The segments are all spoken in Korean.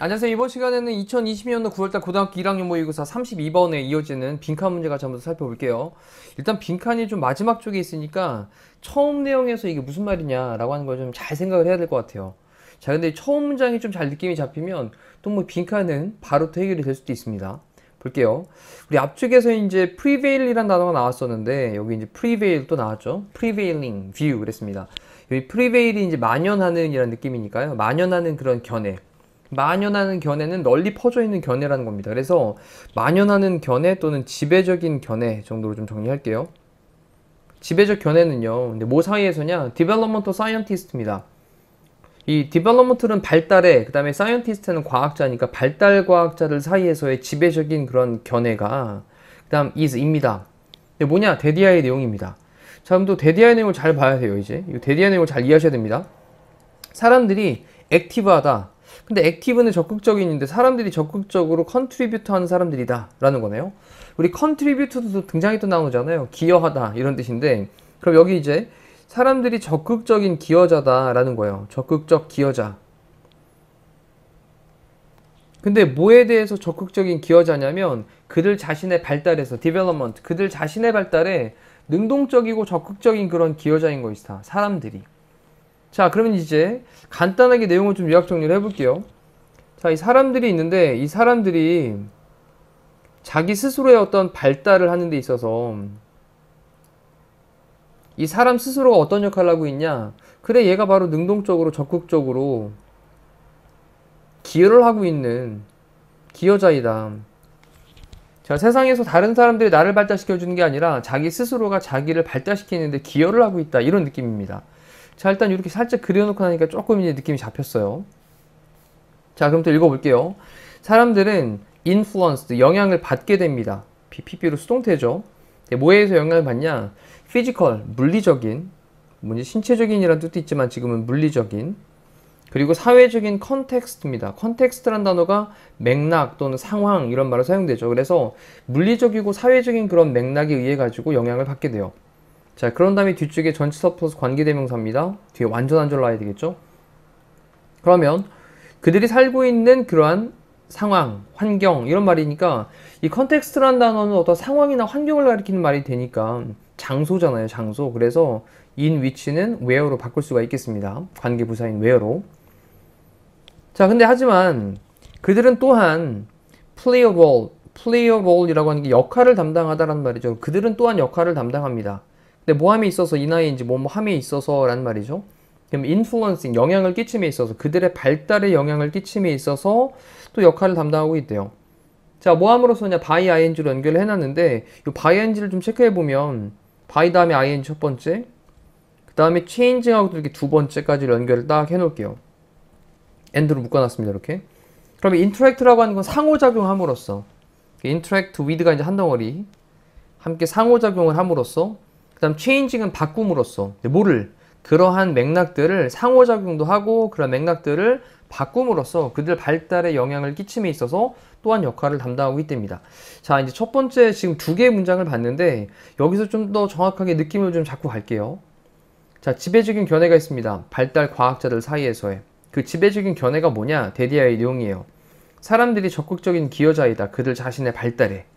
안녕하세요. 이번 시간에는 2020년도 9월달 고등학교 1학년 모의고사 32번에 이어지는 빈칸 문제 같이 한번 살펴볼게요. 일단 빈칸이 좀 마지막 쪽에 있으니까 처음 내용에서 이게 무슨 말이냐라고 하는 걸 좀 잘 생각을 해야 될 것 같아요. 자, 근데 처음 문장이 좀 잘 느낌이 잡히면 또 뭐 빈칸은 바로 또 해결이 될 수도 있습니다. 볼게요. 우리 앞쪽에서 이제 prevail이라는 단어가 나왔었는데 여기 이제 prevail 또 나왔죠. prevailing view 그랬습니다. 여기 prevail이 이제 만연하는 이라는 느낌이니까요. 만연하는 그런 견해. 만연하는 견해는 널리 퍼져 있는 견해라는 겁니다. 그래서 만연하는 견해 또는 지배적인 견해 정도로 좀 정리할게요. 지배적 견해는요. 근데 뭐 사이에서냐? Developmental Scientist입니다. 이 Development는 발달에, 그 다음에 Scientist는 과학자니까 발달 과학자들 사이에서의 지배적인 그런 견해가 그 다음 is입니다. 이게 뭐냐? 데디아의 내용입니다. 자, 그럼 또 데디아의 내용을 잘 봐야 돼요. 이제 이 데디아의 내용을 잘 이해하셔야 됩니다. 사람들이 액티브하다. 근데 액티브는 적극적인인데 사람들이 적극적으로 컨트리뷰트 하는 사람들이다 라는 거네요. 우리 컨트리뷰트도 등장이 또 나오잖아요. 기여하다 이런 뜻인데, 그럼 여기 이제 사람들이 적극적인 기여자다 라는 거예요. 적극적 기여자. 근데 뭐에 대해서 적극적인 기여자냐면 그들 자신의 발달에서 development, 그들 자신의 발달에 능동적이고 적극적인 그런 기여자인 것이다. 사람들이. 자, 그러면 이제 간단하게 내용을 좀 요약 정리를 해볼게요. 자, 이 사람들이 있는데 이 사람들이 자기 스스로의 어떤 발달을 하는 데 있어서 이 사람 스스로가 어떤 역할을 하고 있냐? 그래, 얘가 바로 능동적으로 적극적으로 기여를 하고 있는 기여자이다. 자, 세상에서 다른 사람들이 나를 발달시켜주는 게 아니라 자기 스스로가 자기를 발달시키는데 기여를 하고 있다. 이런 느낌입니다. 자, 일단 이렇게 살짝 그려놓고 나니까 조금 이제 느낌이 잡혔어요. 자, 그럼 또 읽어볼게요. 사람들은 influenced, 영향을 받게 됩니다. PP로 수동태죠. 뭐에서 영향을 받냐? physical, 물리적인, 뭐지, 신체적인이라는 뜻도 있지만 지금은 물리적인, 그리고 사회적인 context입니다. context란 단어가 맥락 또는 상황 이런 말로 사용되죠. 그래서 물리적이고 사회적인 그런 맥락에 의해 가지고 영향을 받게 돼요. 자, 그런 다음에 뒤쪽에 전치사 플러스 관계대명사입니다. 뒤에 완전 한 줄 놔야 되겠죠? 그러면 그들이 살고 있는 그러한 상황, 환경 이런 말이니까 이 컨텍스트라는 단어는 어떤 상황이나 환경을 가리키는 말이 되니까 장소잖아요, 장소. 그래서 in which는 where로 바꿀 수가 있겠습니다. 관계부사인 where로. 자, 근데 하지만 그들은 또한 play a role이라고 하는 게 역할을 담당하다라는 말이죠. 그들은 또한 역할을 담당합니다. 근데 뭐함에 있어서 이나이인지 뭐함에 있어서 라는 말이죠. 그럼 influencing, 영향을 끼침에 있어서, 그들의 발달에 영향을 끼침에 있어서 또 역할을 담당하고 있대요. 자, 뭐함으로써냐? by ing로 연결을 해놨는데 이 by ing를 좀 체크해보면 by 다음에 ing 첫 번째, 그 다음에 changing하고 이렇게 두 번째까지 연결을 딱 해놓을게요. end로 묶어놨습니다. 이렇게. 그러면 interact라고 하는 건 상호작용함으로써, interact with가 이제 한 덩어리 함께 상호작용을 함으로써, 그 다음 changing은 바꿈으로써, 뭐를? 그러한 맥락들을 상호작용도 하고 그런 맥락들을 바꿈으로써 그들 발달에 영향을 끼침에 있어서 또한 역할을 담당하고 있답니다. 자, 이제 첫 번째 지금 두 개의 문장을 봤는데 여기서 좀 더 정확하게 느낌을 좀 잡고 갈게요. 자, 지배적인 견해가 있습니다. 발달 과학자들 사이에서의. 그 지배적인 견해가 뭐냐? 데디아의 내용이에요. 사람들이 적극적인 기여자이다. 그들 자신의 발달에.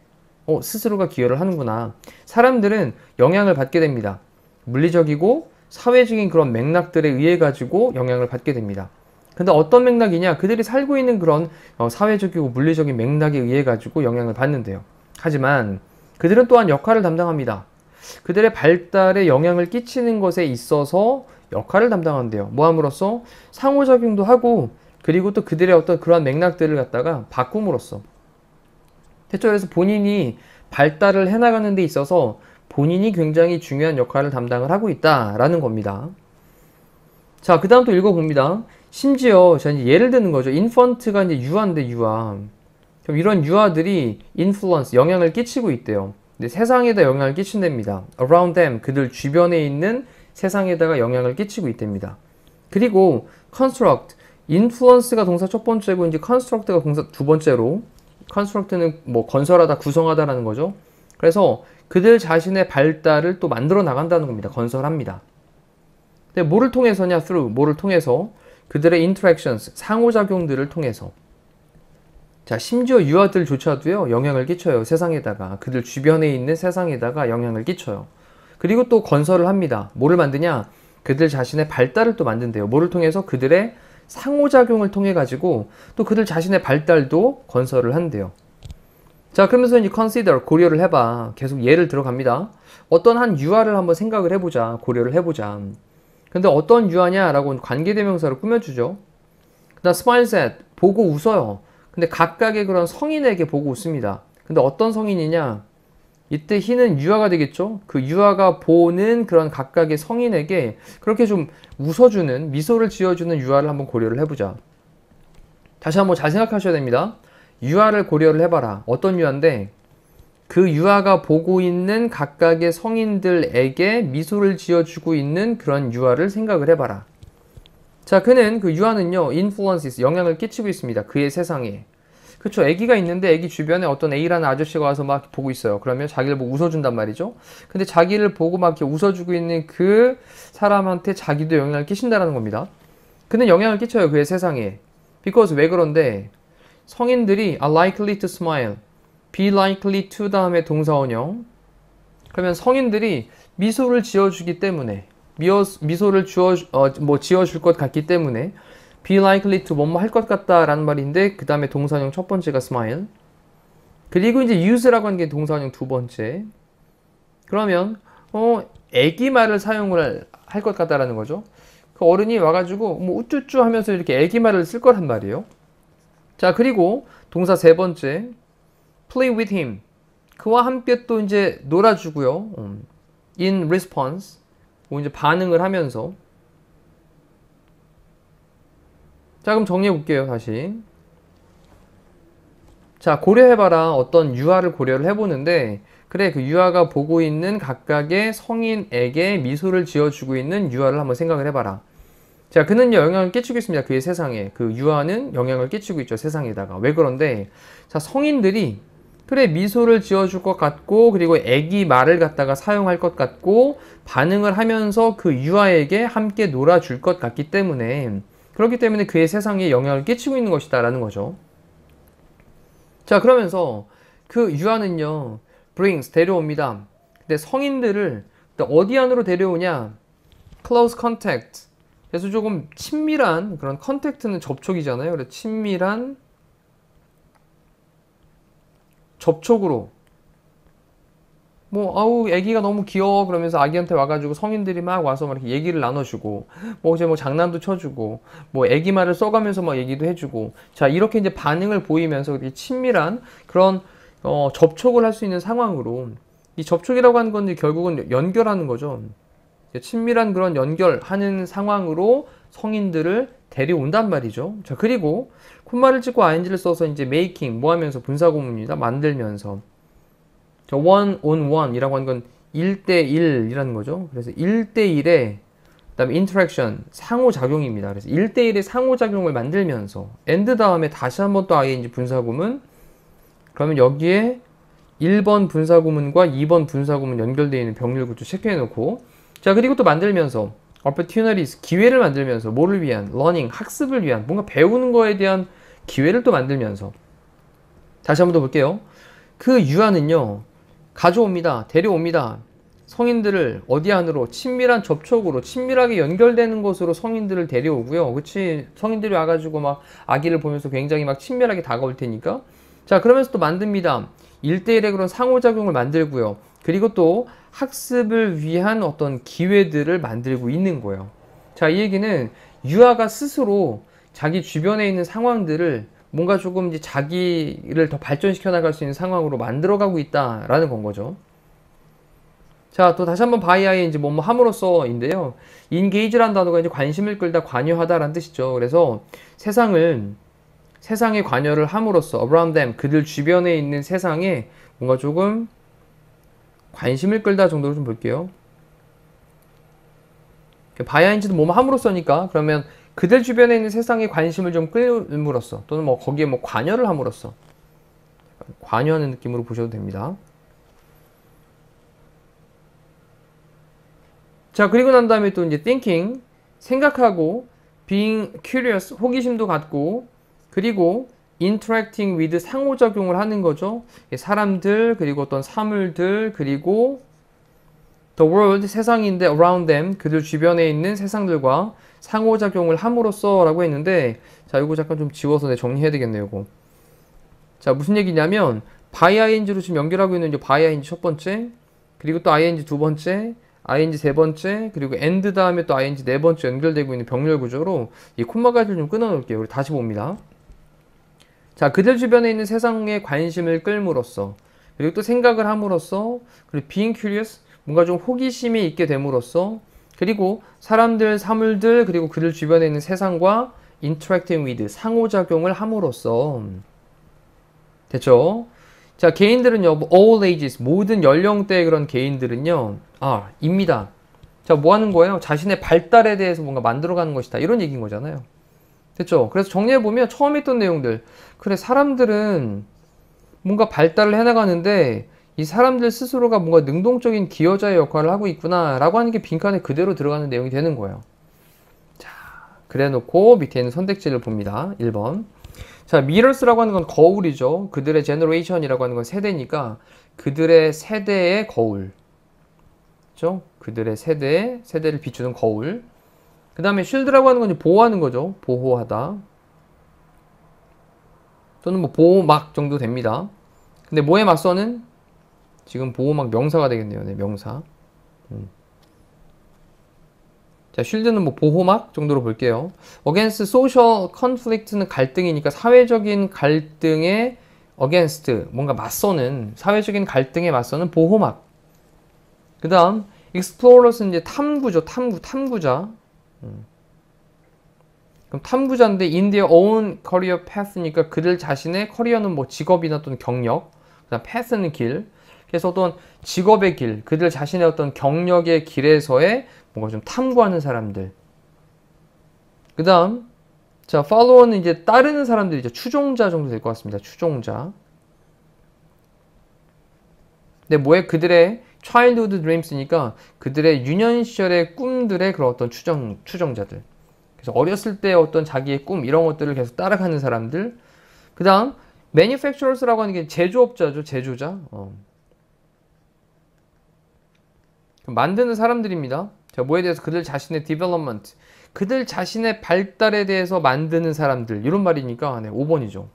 스스로가 기여를 하는구나. 사람들은 영향을 받게 됩니다. 물리적이고 사회적인 그런 맥락들에 의해 가지고 영향을 받게 됩니다. 근데 어떤 맥락이냐? 그들이 살고 있는 그런 사회적이고 물리적인 맥락에 의해 가지고 영향을 받는데요. 하지만 그들은 또한 역할을 담당합니다. 그들의 발달에 영향을 끼치는 것에 있어서 역할을 담당한대요. 뭐함으로써? 상호작용도 하고 그리고 또 그들의 어떤 그러한 맥락들을 갖다가 바꿈으로써. 대체 그래서 본인이 발달을 해나가는 데 있어서 본인이 굉장히 중요한 역할을 담당을 하고 있다라는 겁니다. 자, 그 다음 또 읽어봅니다. 심지어 자, 이제 예를 드는 거죠. infant가 이제 유아인데 유아. 그럼 이런 유아들이 influence, 영향을 끼치고 있대요. 근데 세상에다 영향을 끼친답니다. around them, 그들 주변에 있는 세상에다가 영향을 끼치고 있답니다. 그리고 construct, influence가 동사 첫 번째고 이제 construct가 동사 두 번째로, construct는 뭐 건설하다, 구성하다라는 거죠. 그래서 그들 자신의 발달을 또 만들어 나간다는 겁니다. 건설합니다. 뭐를 통해서냐? through, 뭐를 통해서? 그들의 interactions, 상호작용들을 통해서. 자, 심지어 유아들조차도요, 영향을 끼쳐요. 세상에다가. 그들 주변에 있는 세상에다가 영향을 끼쳐요. 그리고 또 건설을 합니다. 뭐를 만드냐? 그들 자신의 발달을 또 만든대요. 뭐를 통해서? 그들의 상호작용을 통해 가지고 또 그들 자신의 발달도 건설을 한대요. 자, 그러면서 이제 consider, 고려를 해봐. 계속 예를 들어갑니다. 어떤 한 유아를 한번 생각을 해보자. 고려를 해보자. 근데 어떤 유아냐라고 관계대명사를 꾸며주죠. 그다음 smiles at, 보고 웃어요. 근데 각각의 그런 성인에게 보고 웃습니다. 근데 어떤 성인이냐? 이때 he는 유아가 되겠죠? 그 유아가 보는 그런 각각의 성인에게 그렇게 좀 웃어주는, 미소를 지어주는 유아를 한번 고려를 해보자. 다시 한번 잘 생각하셔야 됩니다. 유아를 고려를 해봐라. 어떤 유아인데? 그 유아가 보고 있는 각각의 성인들에게 미소를 지어주고 있는 그런 유아를 생각을 해봐라. 자, 그 유아는요, influences, 영향을 끼치고 있습니다. 그의 세상에. 그쵸, 아기가 있는데 아기 주변에 어떤 A라는 아저씨가 와서 막 보고 있어요. 그러면 자기를 보고 웃어준단 말이죠. 근데 자기를 보고 막 이렇게 웃어주고 있는 그 사람한테 자기도 영향을 끼친다는 겁니다. 그는 영향을 끼쳐요, 그의 세상에. because, 왜 그런데? 성인들이 are likely to smile, be likely to 다음에 동사원형. 그러면 성인들이 미소를 지어주기 때문에, 미소를 지어줄 것 같기 때문에 be likely to 뭐뭐 할 것 같다 라는 말인데 그 다음에 동사형 첫 번째가 smile. 그리고 이제 use라고 하는 게 동사형 두 번째. 그러면 애기 말을 사용을 할 것 같다라는 거죠. 그 어른이 와가지고 뭐 우쭈쭈 하면서 이렇게 애기 말을 쓸 거란 말이에요. 자, 그리고 동사 세 번째 play with him, 그와 함께 또 이제 놀아주고요. in response, 뭐 이제 반응을 하면서. 자, 그럼 정리해 볼게요, 다시. 자, 고려해봐라. 어떤 유아를 고려를 해보는데, 그래, 그 유아가 보고 있는 각각의 성인에게 미소를 지어주고 있는 유아를 한번 생각을 해봐라. 자, 그는요, 영향을 끼치고 있습니다. 그의 세상에. 그 유아는 영향을 끼치고 있죠, 세상에다가. 왜 그런데? 자, 성인들이, 그래, 미소를 지어줄 것 같고, 그리고 애기 말을 갖다가 사용할 것 같고, 반응을 하면서 그 유아에게 함께 놀아줄 것 같기 때문에, 그렇기 때문에 그의 세상에 영향을 끼치고 있는 것이다 라는 거죠. 자, 그러면서 그 유아는요, brings, 데려옵니다. 근데 성인들을 어디 안으로 데려오냐? close contact. 그래서 조금 친밀한 그런 contact는 접촉이잖아요. 그래서 친밀한 접촉으로. 뭐, 아우, 애기가 너무 귀여워. 그러면서 아기한테 와가지고 성인들이 막 와서 막 이렇게 얘기를 나눠주고, 뭐, 이제 뭐 장난도 쳐주고, 뭐, 애기 말을 써가면서 막 얘기도 해주고. 자, 이렇게 이제 반응을 보이면서 이렇게 친밀한 그런, 접촉을 할 수 있는 상황으로. 이 접촉이라고 하는 건 결국은 연결하는 거죠. 친밀한 그런 연결하는 상황으로 성인들을 데려온단 말이죠. 자, 그리고 콧말을 찍고 ing를 써서 이제 making, 뭐 하면서 분사구문입니다. 만들면서. one on one이라고 하는 건 1대1이라는 거죠. 그래서 1대1의 그다음에 interaction, 상호작용입니다. 그래서 1대1의 상호작용을 만들면서 and 다음에 다시 한번 또 ing 분사구문. 그러면 여기에 1번 분사구문과 2번 분사구문 연결되어 있는 병렬 구조 체크해 놓고, 자, 그리고 또 만들면서 opportunities, 기회를 만들면서 뭐를 위한? learning, 학습을 위한, 뭔가 배우는 거에 대한 기회를 또 만들면서. 다시 한번 더 볼게요. 그 유아는요, 가져옵니다. 데려옵니다. 성인들을 어디 안으로? 친밀한 접촉으로, 친밀하게 연결되는 곳으로 성인들을 데려오고요. 그치? 성인들이 와가지고 막 아기를 보면서 굉장히 막 친밀하게 다가올 테니까. 자, 그러면서 또 만듭니다. 1대1의 그런 상호작용을 만들고요. 그리고 또 학습을 위한 어떤 기회들을 만들고 있는 거예요. 자, 이 얘기는 유아가 스스로 자기 주변에 있는 상황들을 뭔가 조금 이제 자기를 더 발전시켜 나갈 수 있는 상황으로 만들어가고 있다라는 건 거죠. 자, 또 다시 한번 바이아의 이제 뭐뭐 함으로써인데요. engage라는 단어가 이제 관심을 끌다, 관여하다라는 뜻이죠. 그래서 세상에 관여를 함으로써 around them, 그들 주변에 있는 세상에 뭔가 조금 관심을 끌다 정도로 좀 볼게요. 바이아인지도 뭐뭐 함으로써니까 그러면 그들 주변에 있는 세상에 관심을 좀 끌므로써 또는 뭐 거기에 뭐 관여를 함으로써 관여하는 느낌으로 보셔도 됩니다. 자, 그리고 난 다음에 또 이제 thinking, 생각하고 being curious, 호기심도 갖고 그리고 interacting with 상호작용을 하는 거죠. 사람들, 그리고 어떤 사물들, 그리고 the world, 세상인데 around them, 그들 주변에 있는 세상들과 상호작용을 함으로써 라고 했는데, 자, 이거 잠깐 좀 지워서 정리해야 되겠네요, 이거. 자, 무슨 얘기냐면, by ing로 지금 연결하고 있는 이 by ing 첫 번째, 그리고 또 ing 두 번째, ing 세 번째, 그리고 and 다음에 또 ing 네 번째 연결되고 있는 병렬 구조로 이 콤마까지를 좀 끊어 놓을게요. 우리 다시 봅니다. 자, 그들 주변에 있는 세상에 관심을 끌므로써, 그리고 또 생각을 함으로써, 그리고 being curious, 뭔가 좀 호기심이 있게 됨으로써, 그리고 사람들, 사물들, 그리고 그들 주변에 있는 세상과 interacting with, 상호작용을 함으로써. 됐죠? 자, 개인들은요, all ages, 모든 연령대의 그런 개인들은요, 입니다. 자, 뭐 하는 거예요? 자신의 발달에 대해서 뭔가 만들어가는 것이다. 이런 얘기인 거잖아요. 됐죠? 그래서 정리해보면 처음 했던 내용들. 그래, 사람들은 뭔가 발달을 해나가는데 이 사람들 스스로가 뭔가 능동적인 기여자의 역할을 하고 있구나 라고 하는 게 빈칸에 그대로 들어가는 내용이 되는 거예요. 자, 그래 놓고 밑에 있는 선택지를 봅니다. 1번. 자, mirrors라고 하는 건 거울이죠. 그들의 generation이라고 하는 건 세대니까 그들의 세대의 거울. 그죠? 그들의 세대를 비추는 거울. 그 다음에 shield라고 하는 건 보호하는 거죠. 보호하다. 또는 뭐 보호막 정도 됩니다. 근데 뭐에 맞서는? 지금 보호막 명사가 되겠네요. 네, 명사. 자, shield는 뭐 보호막 정도로 볼게요. against social conflict는 갈등이니까 사회적인 갈등에 against 뭔가 맞서는 사회적인 갈등에 맞서는 보호막. 그 다음 explorers는 이제 탐구죠. 탐구자. 그럼 탐구자인데 in their own career path니까 그들 자신의 커리어는 뭐 직업이나 또는 경력. 그 다음 path는 길. 그래서 어떤 직업의 길, 그들 자신의 어떤 경력의 길에서의 뭔가 좀 탐구하는 사람들. 그 다음, 자, follower는 이제 따르는 사람들이죠. 추종자 정도 될 것 같습니다. 추종자. 근데 뭐에 그들의 childhood dreams니까 그들의 유년 시절의 꿈들의 그런 어떤 추종자들. 그래서 어렸을 때 어떤 자기의 꿈, 이런 것들을 계속 따라가는 사람들. 그 다음, manufacturers라고 하는 게 제조업자죠. 제조자. 만드는 사람들입니다. 자, 뭐에 대해서 그들 자신의 development, 그들 자신의 발달에 대해서 만드는 사람들, 이런 말이니까 네, 5번이죠.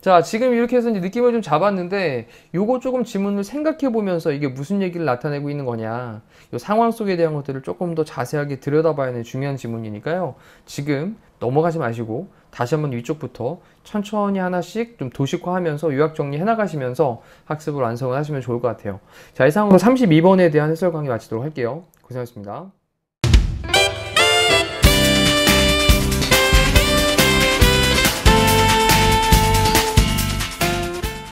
자, 지금 이렇게 해서 이제 느낌을 좀 잡았는데 요거 조금 지문을 생각해 보면서 이게 무슨 얘기를 나타내고 있는 거냐, 요 상황 속에 대한 것들을 조금 더 자세하게 들여다봐야 하는 중요한 지문이니까요. 지금 넘어가지 마시고 다시 한번 위쪽부터 천천히 하나씩 좀 도식화하면서 요약 정리해 나가시면서 학습을 완성을 하시면 좋을 것 같아요. 자, 이상으로 32번에 대한 해설 강의 마치도록 할게요. 고생하셨습니다.